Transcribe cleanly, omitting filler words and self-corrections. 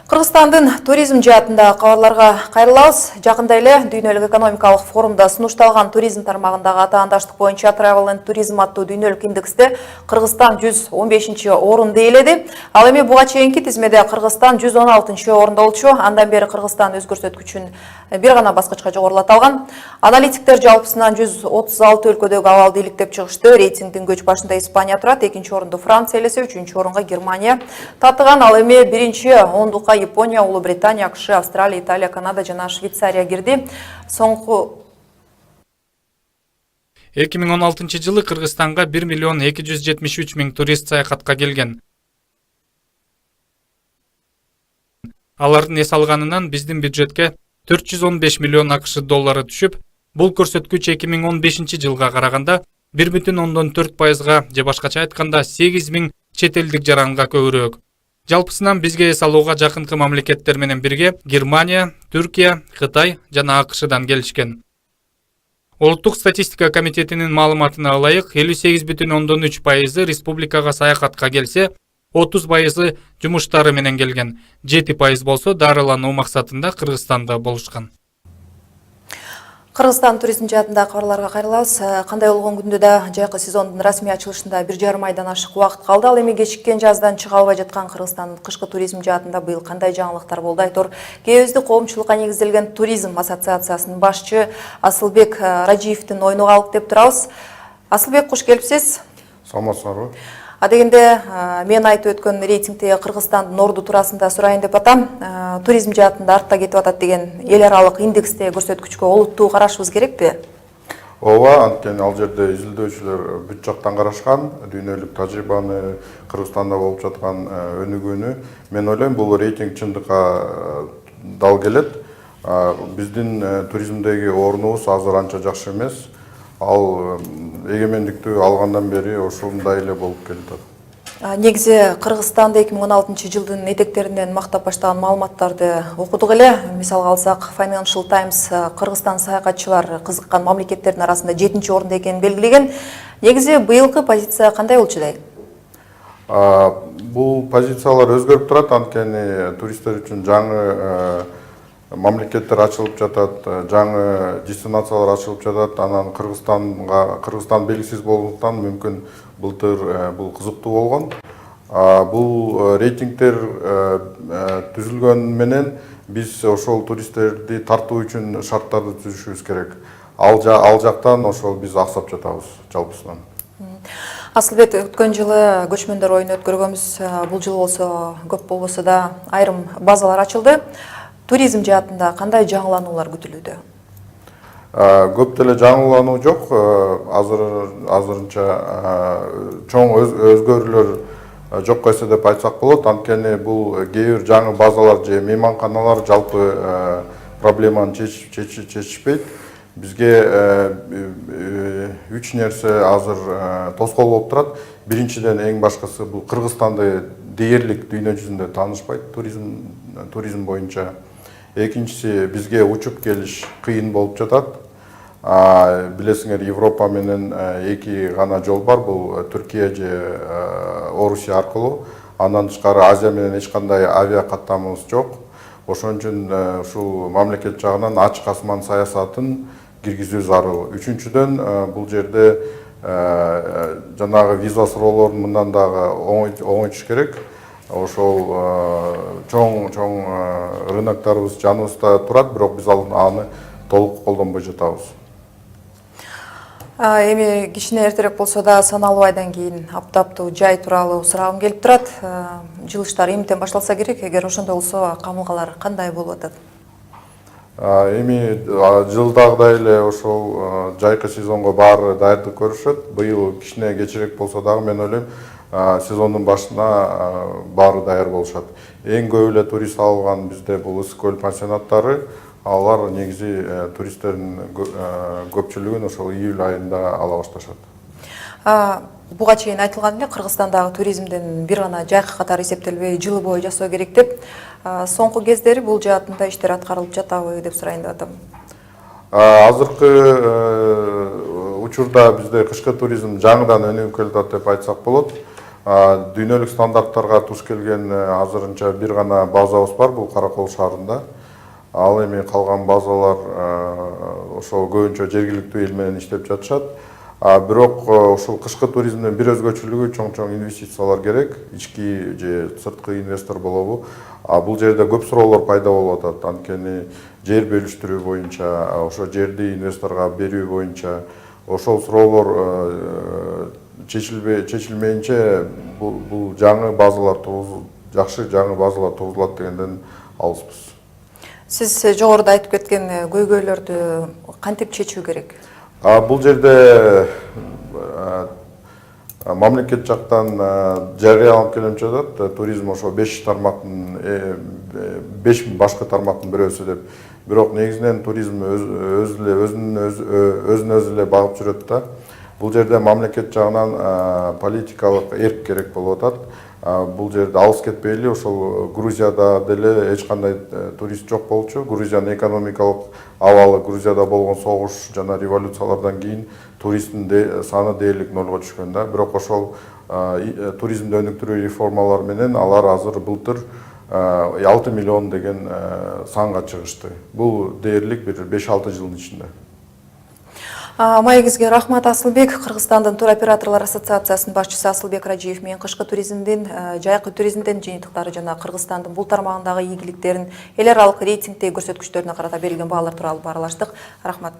Кыргызстандын туризм жаатындагы кабарларга кайрылабыз. Жакында эле дүйнөлүк экономикалык форумда сунушталган туризм тармагындагы атаандаштык боюнча Travel and Tourism аттуу дүйнөлүк индексте Кыргызстан 115-орунду ээледи. Ал эми буга чейинки тизмеде Кыргызстан 116-орунда болчу. Андан бери Кыргызстан өз көрсөткүчүн бир гана баскычка жогорулата алган. Аналитиктер жалпысынан 136 өлкөдөгү абалды иликтеп чыгышты. Рейтингдин көч башында Испания турат, 2-орунду Франция ээлесе, 3-орунга Германия татыган. Ал эми 1-ондукка Япония, Улуу-Британия, АКШ, Австралия, Италия, Канада жана Швейцария кирди. Соңку 2016-жылы Кыргызстанга 1.273.000 турист саякатка келген. Алардын эс алганынан биздин бюджетке 415 миллион АКШ доллары түшүп, бул көрсөткүч 2015-жылга караганда 1,4%, же башкача айтканда 8.000 чет элдик жаранга көбүрөөк. Жалпысынан бизге эс алууга жакынкы мамлекеттер менен бирге Германия, Түркия, Кытай жана АКШдан келишкен. Улуттук статистика комитетинин маалыматына ылайык, 58,3% республикага саякатка келсе, 30% жумуштары менен келген, 7% болсо дарылануу максатында Кыргызстанда болушкан. Кыргызстан туризм жаатындагы кабарларга кайрылабыз. Кандай болгон күндө да жайкы сезондун расмий ачылышында 1,5 айдан ашык убакыт калды. Ал эми кечиккен жаздан чыга албай жаткан Кыргызстандын кышкы туризм жаатында быйыл кандай жаңылыктар болду? Айтор кээбизди коомчулукка негизделген туризм ассоциациясынын башчы Асылбек Ражиевдин ойуна калып деп турабыз. Асылбек, кош келипсиз. Саламатсыздарбы? Дегенде мен айтып өткөн рейтингте Кыргызстандын орду туурасында сурайын деп атам. Туризм жаатында артта кетип атат деген эл аралык индексте көрсөткүчкө олуттуу карашыбыз керекпи? Ооба, анткени ал жерде изилдөөчүлөр бүт жактан карашкан, дүйнөлүк тажрыйбаны, Кыргызстанда болуп жаткан өнүгүүнү. Мен ойлойм, бул рейтинг чындыкка дал келет. Биздин туризмдеги орнубуз азыр анча жакшы эмес. Ал эгемендиктүү алгандан бери ушундай эле болуп келатат. Негизи Кыргызстанда 2016-жылдын этектеринен мактап баштаган маалыматтарды окудук эле. Мисалга алсак, Financial Times Кыргызстан саякатчылар кызыккан мамлекеттердин арасында 7-орунда экенин белгилеген. Негизи быйылкы позиция кандай болчудай? Бул позициялар өзгөрүп турат, анткени туристтер үчүн жаңы мамлекеттер ачылып жатат, жаңы дестинациялар ачылып жатат. Анан Кыргызстан белгисиз болгондуктан мүмкүн былтыр бул кызыктуу болгон. Бул рейтингтер түзүлгөн менен биз ошол туристтерди тартуу үчүн шарттарды түзүшүбүз керек. Ал жактан ошол биз аксап жатабыз жалпысынан. Асылбек, өткөн жылы көчмөндөр оюн өткөргөнбүз. Бул жылы болсо көп болбосо да айрым базалар ачылды. Туризм жаатында кандай жаңылануулар күтүлүүдө? Көп деле жаңылануу жок. Азырынча чоң өзгөрүүлөр жок койсо деп айтсак болот. Анткени бул кээ бир жаңы базалар же мейманканалар жалпы проблеманы чечишпейт. Бизге 3 нерсе азыр тоскоол болуп турат. Биринчиден эң башкысы бул Кыргызстанды дээрлик дүйнө жүзүндө таанышпайт туризм боюнча. Экинчиси, бизге учуп келиш кыйын болуп жатат. Билесиңер, Европа менен эки гана жол бар, бул Түркия же Орусия аркылуу. Андан тышкары Азия менен эч кандай авиа каттамыбыз жок. Ошон үчүн ушул мамлекет жагынан ачык асман саясатын киргизүү зарыл. Үчүнчүдөн, бул жерде жанагы виза суроолорун мындан дагы оңойтуш керек. Ошол чоң рыноктарыбыз жаныбызда турат, бирок биз аны толук колдонбой жатабыз. Эми кичине эртерээк болсо да саналуу айдан кийин аптаптуу жай тууралуу сурагым келип турат. Жылыштар эмтен башталса керек, эгер ошондой болсо камылгалар кандай болуп атат? Эми жылдагыдай эле ошол жайкы сезонго баары даярдык көрүшөт. Быйыл кичине кечирээк болсо дагы мен ойлойм, сезондун башына баары даяр болушат. Эң көп эле турист алган бизде бул ысык көл пансионаттары. Алар негизи туристтердин көпчүлүгүн ошол июль айында ала башташат. Буга чейин айтылган эле, Кыргызстандагы туризмдин бир гана жайкы катары эсептелбей, жылы бою жасоо керек деп. Соңку кездери бул жаатында иштер аткарылып жатабы деп сурайын деп атам. Азыркы учурда бизде кышкы туризм жаңыдан өнүгүп келатат деп айтсак болот. Дүйнөлүк стандарттарга туш келген азырынча бир гана базабыз бар, бул Каракол шаарында. Ал эми калган базалар ошол көбүнчө жергиликтүү эл менен иштеп жатышат. Бирок ушул кышкы туризмдин бир өзгөчөлүгү чоң инвестициялар керек, ички же сырткы инвестор болобу. Бул жерде көп суроолор пайда болуп атат. Анткени жер бөлүштүрүү боюнча, ошо жерди инвесторго берүү боюнча ошол суроолор чечилмейинче бул жаңы базалар жакшы жаңы базалар тургузулат дегенден алыспыз. Сиз жогоруда айтып кеткен көйгөйлөрдү кантип чечүү керек? Бул жерде мамлекет жактан жарыяланып келип жатат. Туризм ошо 5 тармактын 5 башкы тармактын бирөөсү деп. Бирок негизинен туризм өзүн өзү эле багып жүрөт да. Бул жерде мамлекет жагынан политикалык эрк керек болуп атат. Бул жерде алыс кетпейли, ошол Грузияда деле эч кандай турист жок болчу. Грузиянын экономикалык абалы, Грузияда болгон согуш жана революциялардан кийин туристтин саны дээрлик нолго түшкөн да. Бирок ошол туризмди өнүктүрүү реформалар менен алар азыр былтыр 6 миллион деген санга чыгышты. Бул дээрлик бир 5-6 жылдын ичинде. Маегизге рахмат, Асылбек. Кыргызстандын туроператорлор ассоциациясынын башчысы Асылбек Ражиев менен кышкы туризмдин, жайкы туризмдин жыйынтыктары жана Кыргызстандын бул тармагындагы ийгиликтерин, эл аралык рейтингдеги көрсөткүчтөрүнө карата берилген баалар тууралуу баарлаштык. Рахмат.